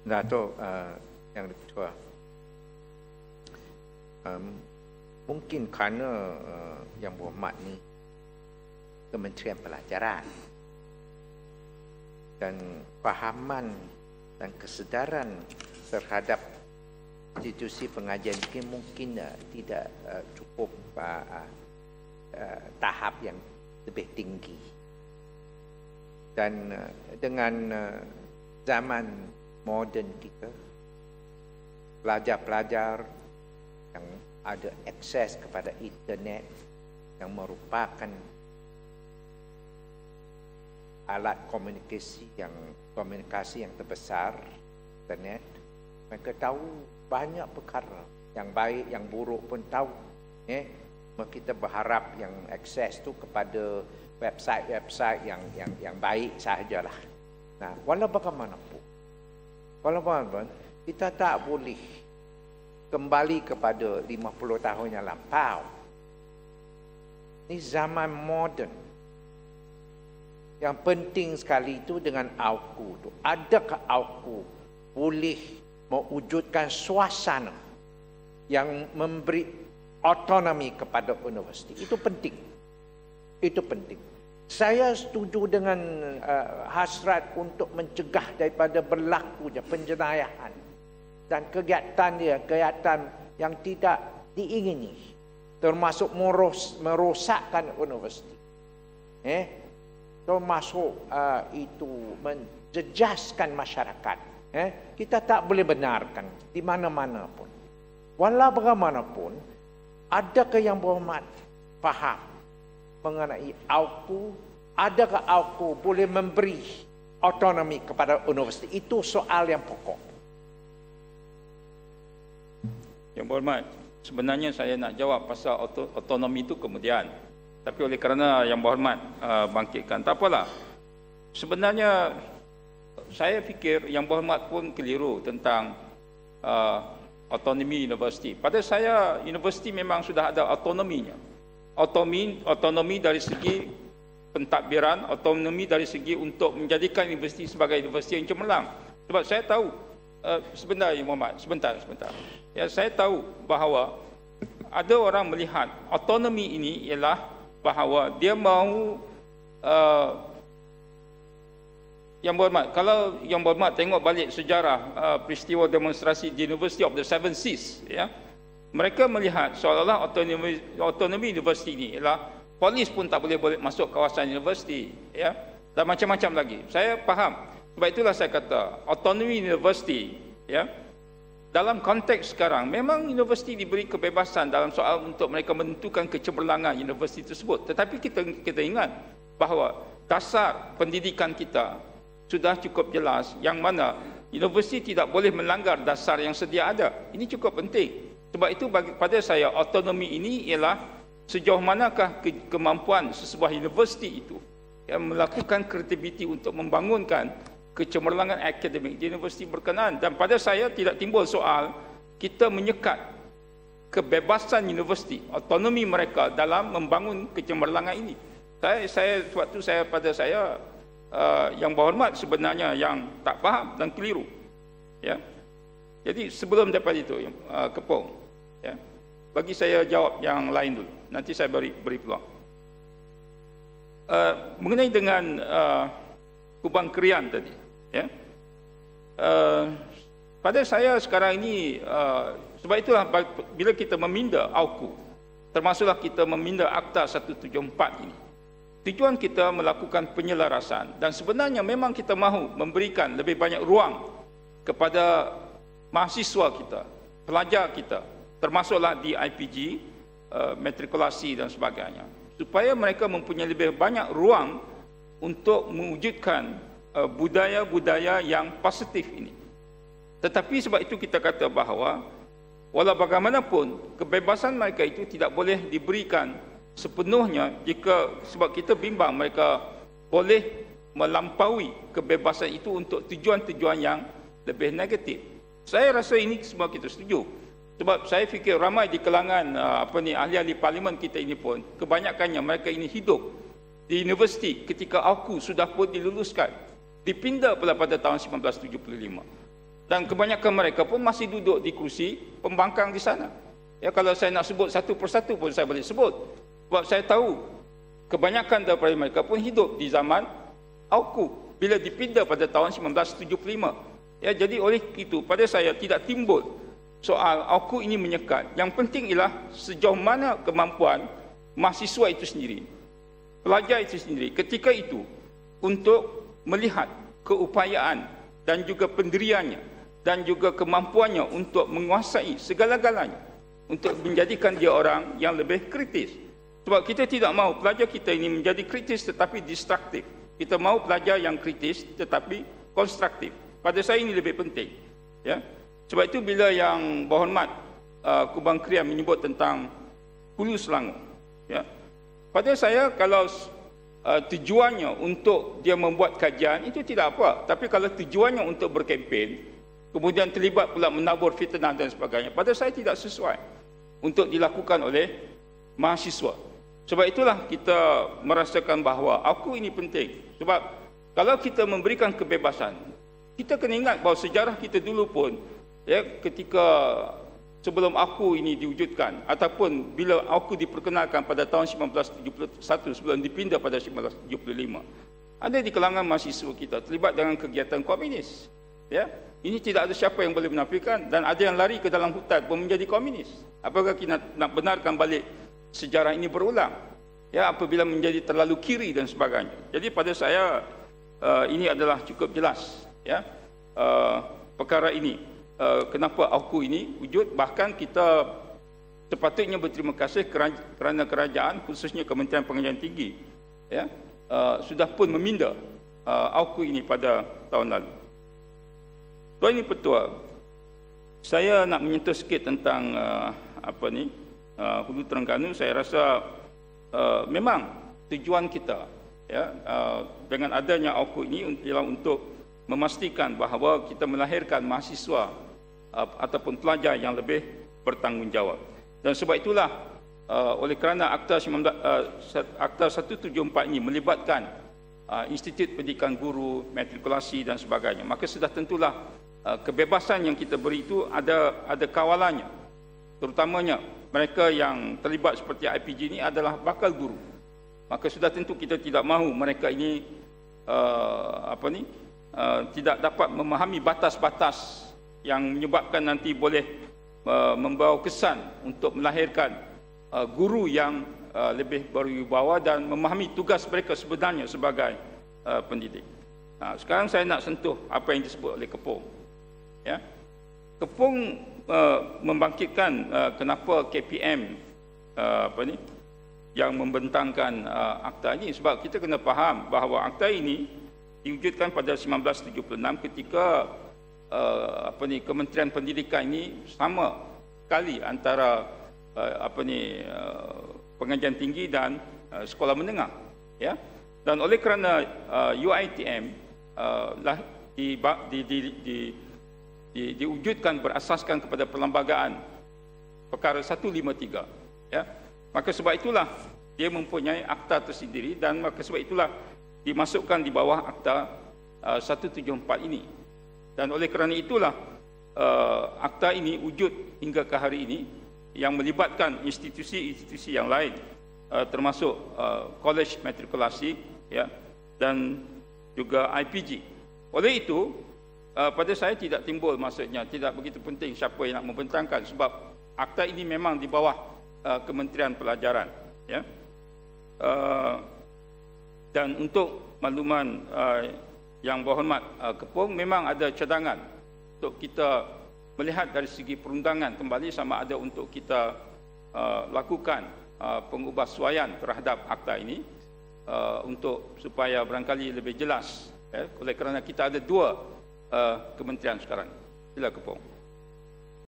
Dato' Yang Ketua, mungkin kerana Yang Berhormat ni Kementerian Pelajaran dan fahaman dan kesedaran terhadap institusi pengajian ini mungkin tidak cukup tahap yang lebih tinggi. Dan dengan zaman moden kita, pelajar-pelajar yang ada akses kepada internet yang merupakan alat komunikasi yang terbesar, internet, mereka tahu banyak perkara yang baik, yang buruk pun tahu. Kita berharap yang akses tu kepada website-website yang baik sahajalah. Nah, walau bagaimanapun, kita tak boleh kembali kepada 50 tahun yang lampau. Ini zaman moden. Yang penting sekali itu dengan AUKU tu. Adakah AUKU boleh mewujudkan suasana yang memberi otonomi kepada universiti? Itu penting. Itu penting. Saya setuju dengan hasrat untuk mencegah daripada berlakunya penjenayahan dan kegiatan yang tidak diingini, termasuk merosakkan universiti. Termasuk itu menjejaskan masyarakat. Kita tak boleh benarkan di mana-mana pun. Walau bagaimanapun, adakah Yang Berhormat faham mengenai AUKU? Adakah AUKU boleh memberi otonomi kepada universiti? Itu soal yang pokok. Yang Berhormat, sebenarnya saya nak jawab pasal otonomi itu kemudian. Tapi oleh kerana Yang Berhormat bangkitkan, tak apalah. Sebenarnya saya fikir Yang Berhormat pun keliru tentang otonomi universiti. Pada saya, universiti memang sudah ada otonominya. Otonomi dari segi pentadbiran, otonomi dari segi untuk menjadikan universiti sebagai universiti yang cemerlang. Sebab saya tahu, sebentar Yang Berhormat, sebentar. Ya, saya tahu bahawa ada orang melihat otonomi ini ialah bahawa dia mahu Yang Berhormat, kalau Yang Berhormat tengok balik sejarah peristiwa demonstrasi di University of the Seven Seas, ya, mereka melihat seolah-olah otonomi universiti ini ialah polis pun tak boleh masuk kawasan universiti, ya, dan macam-macam lagi. Saya faham. Sebab itulah saya kata otonomi universiti, ya, dalam konteks sekarang memang universiti diberi kebebasan dalam soal untuk mereka menentukan kecemerlangan universiti tersebut. Tetapi kita ingat bahawa dasar pendidikan kita sudah cukup jelas yang mana universiti tidak boleh melanggar dasar yang sedia ada. Ini cukup penting. Sebab itu pada saya otonomi ini ialah sejauh manakah kemampuan sesebuah universiti itu yang melakukan kreativiti untuk membangunkan kecemerlangan akademik di universiti berkenaan. Dan pada saya tidak timbul soal kita menyekat kebebasan universiti, otonomi mereka dalam membangun kecemerlangan ini. Pada saya Yang Berhormat sebenarnya yang tak faham dan keliru. Ya. Jadi sebelum daripada itu, Kepong, ya, bagi saya jawab yang lain dulu. Nanti saya beri peluang. Mengenai dengan Kubang Krian tadi, ya, pada saya sekarang ini, sebab itulah bila kita meminda AUKU, termasuklah kita meminda Akta 174 ini, tujuan kita melakukan penyelarasan dan sebenarnya memang kita mahu memberikan lebih banyak ruang kepada mahasiswa kita, pelajar kita, termasuklah di IPG, matrikulasi dan sebagainya, supaya mereka mempunyai lebih banyak ruang untuk mewujudkan budaya-budaya yang positif ini. Tetapi sebab itu kita kata bahawa walau bagaimanapun kebebasan mereka itu tidak boleh diberikan sepenuhnya sebab kita bimbang mereka boleh melampaui kebebasan itu untuk tujuan-tujuan yang lebih negatif. Saya rasa ini semua kita setuju. Sebab saya fikir ramai di kalangan ahli-ahli parlimen kita ini pun kebanyakannya mereka ini hidup di universiti ketika AUKU sudah pun diluluskan, dipinda pula pada tahun 1975. Dan kebanyakan mereka pun masih duduk di kerusi pembangkang di sana. Ya, kalau saya nak sebut satu persatu pun saya boleh sebut. Sebab saya tahu kebanyakan daripada mereka pun hidup di zaman AUKU bila dipindah pada tahun 1975. Ya, jadi oleh itu pada saya tidak timbul soal AUKU ini menyekat. Yang penting ialah sejauh mana kemampuan mahasiswa itu sendiri, pelajar itu sendiri ketika itu untuk melihat keupayaan dan juga pendiriannya dan juga kemampuannya untuk menguasai segala-galanya, untuk menjadikan dia orang yang lebih kritis. Sebab kita tidak mahu pelajar kita ini menjadi kritis tetapi destruktif. Kita mahu pelajar yang kritis tetapi konstruktif. Pada saya ini lebih penting. Ya. Sebab itu bila yang Berhormat Kubang Kriam menyebut tentang Hulu Selangor, ya, pada saya kalau tujuannya untuk dia membuat kajian itu tidak apa. Tapi kalau tujuannya untuk berkempen, kemudian terlibat pula menabur fitnah dan sebagainya, pada saya tidak sesuai untuk dilakukan oleh mahasiswa. Sebab itulah kita merasakan bahawa AUKU ini penting. Sebab kalau kita memberikan kebebasan, kita kena ingat bahawa sejarah kita dulu pun, ya, ketika sebelum AUKU ini diwujudkan ataupun bila AUKU diperkenalkan pada tahun 1971 sebelum dipindah pada 1975, ada di kalangan mahasiswa kita terlibat dengan kegiatan komunis. Ya, ini tidak ada siapa yang boleh menafikan, dan ada yang lari ke dalam hutan pun menjadi komunis. Apakah kita nak benarkan balik sejarah ini berulang? Ya, apabila menjadi terlalu kiri dan sebagainya. Jadi pada saya ini adalah cukup jelas, ya, perkara ini. Kenapa AUKU ini wujud, bahkan kita sepatutnya berterima kasih kerana kerajaan, khususnya Kementerian Pengajian Tinggi, ya, sudah pun meminda AUKU ini pada tahun lalu. Tuan Ini Pertua, saya nak menyentuh sikit tentang Hulu Terengganu. Saya rasa memang tujuan kita, ya, dengan adanya AUKU ini ialah untuk memastikan bahawa kita melahirkan mahasiswa ataupun pelajar yang lebih bertanggungjawab. Dan sebab itulah oleh kerana Akta 174 ini melibatkan Institut Pendidikan Guru, matrikulasi dan sebagainya, maka sudah tentulah kebebasan yang kita beri itu ada kawalannya. Terutamanya mereka yang terlibat seperti IPG ini adalah bakal guru. Maka sudah tentu kita tidak mahu mereka ini tidak dapat memahami batas-batas yang menyebabkan nanti boleh membawa kesan untuk melahirkan guru yang lebih berwibawa dan memahami tugas mereka sebenarnya sebagai pendidik. Sekarang saya nak sentuh apa yang disebut oleh Kepong. Ya, Kepong membangkitkan kenapa KPM yang membentangkan akta ini, sebab kita kena faham bahawa akta ini diwujudkan pada 1976 ketika Kementerian Pendidikan ini sama kali antara pengajian tinggi dan sekolah menengah, ya. Dan oleh kerana UiTM diwujudkan berasaskan kepada perlembagaan perkara 153, ya, maka sebab itulah dia mempunyai akta tersendiri, dan maka sebab itulah dimasukkan di bawah akta 174 ini. Dan oleh kerana itulah akta ini wujud hingga ke hari ini, yang melibatkan institusi-institusi yang lain, termasuk Kolej Matrikulasi, ya, dan juga IPG. Oleh itu pada saya tidak timbul, maksudnya tidak begitu penting siapa yang nak membentangkan, sebab akta ini memang di bawah Kementerian Pelajaran, ya. Dan untuk makluman yang berhormat Kepong, memang ada cadangan untuk kita melihat dari segi perundangan kembali sama ada untuk kita lakukan pengubahsuaian terhadap akta ini untuk supaya barangkali lebih jelas, ya, oleh kerana kita ada dua kementerian sekarang. Sila Kepong.